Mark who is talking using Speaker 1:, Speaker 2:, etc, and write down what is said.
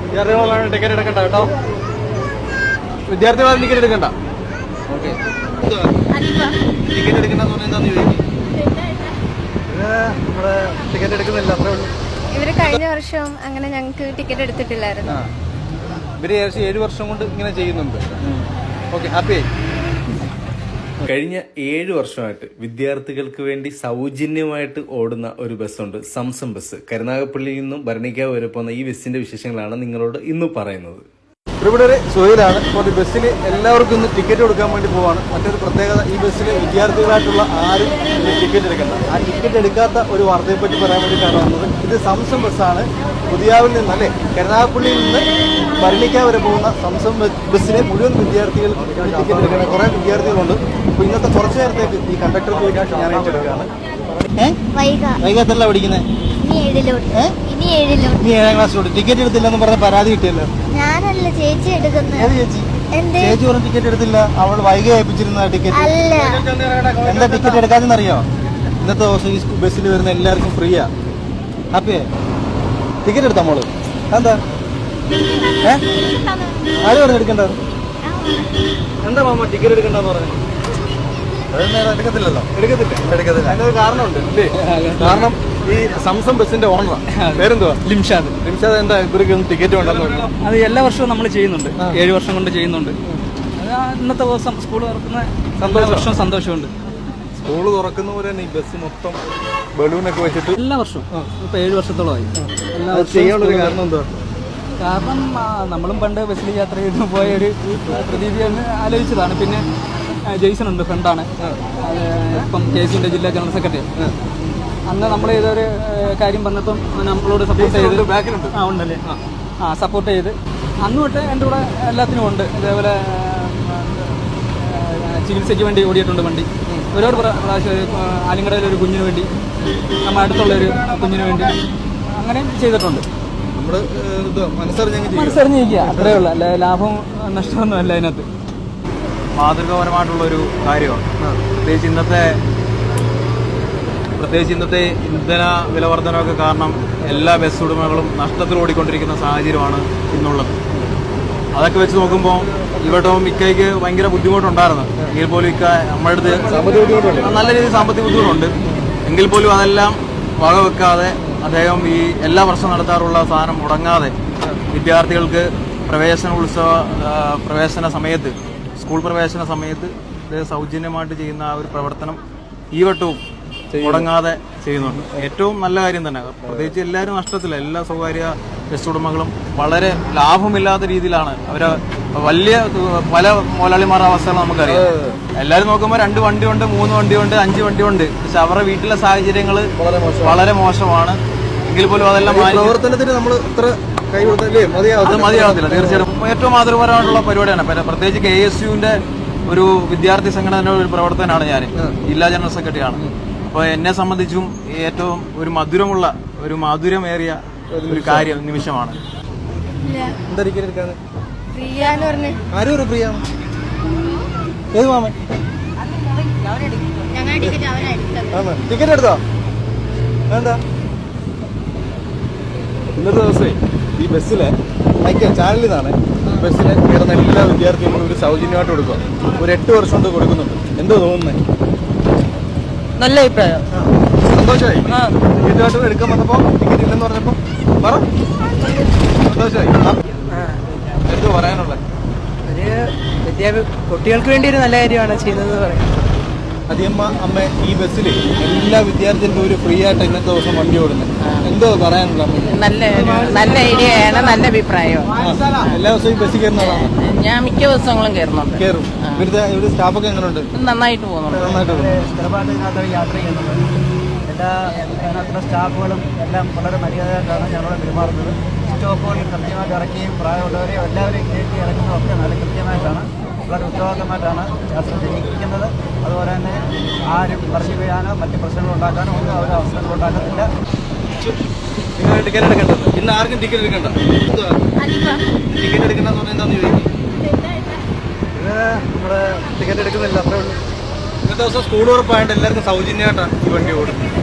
Speaker 1: വിദ്യാർത്ഥികളാണ് ടിക്കറ്റ് എടുക്കണ്ട കേട്ടോ. വിദ്യാർത്ഥികളാണ് ടിക്കറ്റ് എടുക്കണ്ട. ഓക്കെ, ടിക്കറ്റ് എടുക്കണ്ടെന്ന് പറഞ്ഞാൽ എന്താന്ന് ചോദിക്കും. നമ്മുടെ ടിക്കറ്റ് എടുക്കുന്നില്ല, അത്രേ ഉള്ളൂ.
Speaker 2: ഇവര് കഴിഞ്ഞ വർഷം അങ്ങനെ ഞങ്ങൾക്ക് ടിക്കറ്റ് എടുത്തിട്ടില്ലായിരുന്നു.
Speaker 1: ഇവര് ഏകദേശം 7 വർഷം കൊണ്ട് ഇങ്ങനെ ചെയ്യുന്നുണ്ട്. Okay, happy.
Speaker 3: കഴിഞ്ഞ 7 വർഷമായിട്ട് വിദ്യാർത്ഥികൾക്ക് വേണ്ടി സൗജന്യമായിട്ട് ഓടുന്ന ഒരു ബസ്സുണ്ട്, സംസം ബസ്. കരുനാഗപ്പള്ളിയിൽ നിന്നും ഭരണിക്കാവ് വരെ പോകുന്ന ഈ ബസ്സിന്റെ വിശേഷങ്ങളാണ് നിങ്ങളോട് ഇന്ന് പറയുന്നത്.
Speaker 1: ഇവിടെ ഒരു സുഹൈലാണ്. അപ്പോൾ ഈ ബസ്സിൽ എല്ലാവർക്കും ഇന്ന് ടിക്കറ്റ് കൊടുക്കാൻ വേണ്ടി പോവാണ്. മറ്റൊരു പ്രത്യേകത, ഈ ബസ്സിൽ വിദ്യാർത്ഥികളായിട്ടുള്ള ആരും ടിക്കറ്റ് എടുക്കണ്ട. ആ ടിക്കറ്റ് എടുക്കാത്ത ഒരു വാർത്തയെ പറ്റി പറയാൻ വേണ്ടിയിട്ടാണ് വന്നത്. ഇത് സംസം ബസ്സാണ്. പുതിയാവിൽ നിന്ന് അല്ലേ, കരുനാഗപ്പള്ളിയിൽ നിന്ന് ഭരണിക്കാവ് വരെ പോകുന്ന സംസം ബസ്സിലെ മുഴുവൻ വിദ്യാർത്ഥികൾ ടിക്കറ്റ് എടുക്കണം. കുറേ വിദ്യാർത്ഥികളുണ്ട്. അപ്പോൾ ഇന്നത്തെ കുറച്ച് നേരത്തേക്ക് ഈ കണ്ടക്ടർ ചോദിക്കാൻ ഞാൻ ഏറ്റെടുക്കുകയാണ്. വൈകാത്തല്ല പഠിക്കുന്നത്? നീ 7ാം ക്ലാസ്സിലോട്ട് ടിക്കറ്റ് എടുത്തില്ലെന്ന് പറഞ്ഞ പരാതി കിട്ടിയല്ലോ.
Speaker 2: ഞാനല്ല, ചേച്ചി എടുക്കുന്നത്.
Speaker 1: ഏത് ചേച്ചി? ചേച്ചി പറഞ്ഞ ടിക്കറ്റ് എടുത്തില്ല, അവൾ വൈകി അയപ്പിച്ചിരുന്ന ടിക്കറ്റ്. എന്താ ടിക്കറ്റ് എടുക്കാതെന്നറിയോ? ഇന്നത്തെ ദിവസം ഈ ബസ്സിൽ വരുന്ന എല്ലാവർക്കും ഫ്രീയാ. ഹാപ്പിയേ? ടിക്കറ്റ് എടുത്താ മോള്? എന്താ ആര് പറഞ്ഞു എടുക്കണ്ടത്? എന്താ മാമ ടിക്കറ്റ് എടുക്കണ്ടെന്ന് പറഞ്ഞു? എടുക്കത്തില്ലല്ലോ. എടുക്കത്തില്ല. അതിനൊരു കാരണമുണ്ട് അല്ലേ? കാരണം ഈ സംസം ബസ്സിന്റെ ഓണറാ. പേരെന്തുവാ? ലിംഷാദ്. എന്താ ഇവർക്ക് ടിക്കറ്റ് ഉണ്ടെന്ന്?
Speaker 4: അത് എല്ലാ വർഷവും നമ്മൾ ചെയ്യുന്നുണ്ട്. 7 വർഷം കൊണ്ട് ചെയ്യുന്നുണ്ട്. ഇന്നത്തെ ദിവസം സ്കൂൾ തുറക്കുന്ന വർഷവും സന്തോഷമുണ്ട്.
Speaker 1: സ്കൂൾ തുറക്കുന്ന പോലെ തന്നെ ഈ ബസ് മൊത്തം ബലൂണൊക്കെ വെച്ചിട്ട്
Speaker 4: എല്ലാ വർഷവും ഇപ്പൊ 7 വർഷത്തോളമായി.
Speaker 1: ചെയ്യാനുള്ളൊരു കാരണം എന്തുവാ?
Speaker 4: കാരണം നമ്മളും പണ്ട് ബസ്സിൽ യാത്ര ചെയ്ത് പോയ ഒരു പ്രതീതി എന്ന് ആലോചിച്ചതാണ്. പിന്നെ ജെയ്സൺ ഉണ്ട്, ഫ്രണ്ടാണ്, ഇപ്പം KSUവിന്റെ ജില്ലാ ജനറൽ സെക്രട്ടറി. അന്ന് നമ്മൾ ചെയ്തൊരു കാര്യം പറഞ്ഞപ്പം നമ്മളോട് സപ്പോർട്ട് ചെയ്ത് ഉണ്ടല്ലേ, സപ്പോർട്ട് ചെയ്ത് അന്ന് തൊട്ട് എൻ്റെ കൂടെ എല്ലാത്തിനും ഉണ്ട്. ഇതേപോലെ ചികിത്സയ്ക്ക് വേണ്ടി ഓടിയിട്ടുണ്ട് വണ്ടി ഒരുപാട് പ്രാവശ്യം. ആലിങ്കടയിലൊരു കുഞ്ഞിന് വേണ്ടി, നമ്മുടെ അടുത്തുള്ളൊരു കുഞ്ഞിന് വേണ്ടി അങ്ങനെയും ചെയ്തിട്ടുണ്ട്. മനസ്സറിഞ്ഞിരിക്കുക, അത്രയേ ഉള്ളൂ. അല്ല ലാഭം നഷ്ടമൊന്നും അല്ല അതിനകത്ത്.
Speaker 1: മാതൃകാപരമായിട്ടുള്ളൊരു കാര്യമാണ്. പ്രത്യേകിച്ച് ഇന്നത്തെ ഇന്ധന വിലവർദ്ധനമൊക്കെ കാരണം എല്ലാ ബസ് ഉടമകളും നഷ്ടത്തിൽ ഓടിക്കൊണ്ടിരിക്കുന്ന സാഹചര്യമാണ് ഇന്നുള്ളത്. അതൊക്കെ വെച്ച് നോക്കുമ്പോൾ ഇവിടെ മിക്കയ്ക്ക് ഭയങ്കര ബുദ്ധിമുട്ടുണ്ടായിരുന്നു. എങ്കിൽ പോലും നമ്മുടെ അടുത്ത് നല്ല രീതിയിൽ സാമ്പത്തിക ബുദ്ധിമുട്ടുണ്ട്. എങ്കിൽ പോലും അതെല്ലാം വകവെക്കാതെ അദ്ദേഹം ഈ എല്ലാ വർഷവും നടത്താറുള്ള സാധനം മുടങ്ങാതെ വിദ്യാർത്ഥികൾക്ക് പ്രവേശന സമയത്ത്, സ്കൂൾ പ്രവേശന സമയത്ത് സൗജന്യമായിട്ട് ചെയ്യുന്ന ആ ഒരു പ്രവർത്തനം ഈ വട്ടവും മുടങ്ങാതെ ചെയ്യുന്നുണ്ട്. ഏറ്റവും നല്ല കാര്യം തന്നെ. പ്രത്യേകിച്ച് എല്ലാവരും നഷ്ടത്തില്ല. എല്ലാ സ്വകാര്യ ബസ് ഉടമകളും വളരെ ലാഭമില്ലാത്ത രീതിയിലാണ് അവര് വലിയ പല മുതലാളിമാരുടെ അവസ്ഥകൾ നമുക്കറിയാം. എല്ലാവരും നോക്കുമ്പോൾ 2 വണ്ടിയുണ്ട്, 3 വണ്ടിയുണ്ട്, 5 വണ്ടിയുണ്ട്. പക്ഷെ അവരുടെ വീട്ടിലെ സാഹചര്യങ്ങൾ വളരെ മോശമാണ്. എങ്കിൽ പോലും അതെല്ലാം പ്രവർത്തനത്തിന് നമ്മൾ മതിയാവത്തില്ല. തീർച്ചയായിട്ടും ഏറ്റവും മാതൃപരമായിട്ടുള്ള പരിപാടിയാണ്. പ്രത്യേകിച്ച് KSUവിന്റെ ഒരു വിദ്യാർത്ഥി സംഘടനയുടെ ഒരു പ്രവർത്തനമാണ് ഞാൻ. ജില്ലാ ജനറൽ സെക്രട്ടറിയാണ്. അപ്പോൾ എന്നെ സംബന്ധിച്ചും ഏറ്റവും ഒരു മാധുര്യമേറിയ ഒരു നിമിഷമാണ്. ടിക്കറ്റ് എടുത്തോ? വേണ്ട. ഇന്നത്തെ ദിവസമേ ഈ ബസ്സിലെ ചാനലിൽ നിന്നാണ് ബസ്സിലെ കയറുന്ന എല്ലാ വിദ്യാർത്ഥികളും ഒരു സൗജന്യമായിട്ട് കൊടുക്കുക. ഒരു 8 വർഷം കൊണ്ട് കൊടുക്കുന്നുണ്ട്. എന്തോ തോന്നുന്നത്?
Speaker 4: നല്ല അഭിപ്രായം.
Speaker 1: സന്തോഷമായി. ടിക്കറ്റായിട്ട് എടുക്കാൻ വന്നപ്പോൾ ടിക്കറ്റ് ഇല്ലെന്ന് പറഞ്ഞപ്പോൾ സന്തോഷമായി. എന്തോ പറയാനുള്ളത്?
Speaker 4: കുട്ടികൾക്ക് വേണ്ടി ഒരു നല്ല കാര്യമാണ് ചെയ്യുന്നത് പറയാം.
Speaker 1: അതിയമ്മ അമ്മ ഈ ബസ്സിൽ എല്ലാ വിദ്യാർത്ഥികൾക്കും ഒരു ഫ്രീ ആയിട്ട് ഇന്നത്തെ ദിവസം വണ്ടി ഓടുന്നത്. എന്തോ പറയാനുള്ള?
Speaker 5: നല്ല ഐഡിയയാണ്, നല്ല അഭിപ്രായമാണ്.
Speaker 1: എല്ലാ ദിവസവും ഈ ബസ്സിൽ കയറുന്നതാണ്?
Speaker 5: ഞാൻ മിക്ക ദിവസങ്ങളും കയറുന്നുണ്ട്.
Speaker 1: ഇവിടുത്തെ സ്റ്റാഫൊക്കെ എങ്ങനെയുണ്ട്?
Speaker 5: നന്നായിട്ട് പോകുന്നുണ്ട്.
Speaker 4: യാത്ര ചെയ്യുന്നുണ്ട്. എല്ലാ സ്റ്റാഫുകളും എല്ലാം വളരെ മര്യാദയായിട്ടാണ് ഞങ്ങളോട് പെരുമാറുന്നത്. സ്റ്റോപ്പുകളിൽ കൃത്യമായിട്ട് ഇറക്കുകയും പ്രായമുള്ളവരെയും എല്ലാവരെയും കയറ്റി ഇറക്കുന്നതൊക്കെ നല്ല കൃത്യമായിട്ടാണ്, വളരെ ഉത്തരവാദിത്തമായിട്ടാണ് യാത്ര ചെയ്യിക്കുന്നത്. അതുപോലെ തന്നെ ആരും പറഞ്ഞു പോയാനോ മറ്റ് പ്രശ്നങ്ങൾ ഉണ്ടാക്കാനോ ഒന്നും അവർ അവസരങ്ങൾ ഉണ്ടാക്കത്തില്ല.
Speaker 1: നിങ്ങൾ ടിക്കറ്റ് എടുക്കേണ്ടത്? ഇന്ന് ആർക്കും ടിക്കറ്റ് എടുക്കണ്ട. ടിക്കറ്റ് എടുക്കണ്ടെന്ന് പറഞ്ഞാൽ എന്താന്ന് ചോദിക്കും. നമ്മുടെ ടിക്കറ്റ് എടുക്കുന്നില്ല, അത്രേ ഉള്ളൂ. ഇന്നത്തെ ദിവസം സ്കൂൾ ഉറപ്പായിട്ട് എല്ലാവർക്കും സൗജന്യമായിട്ടാണ് ഈ വണ്ടി ഓടുന്നത്.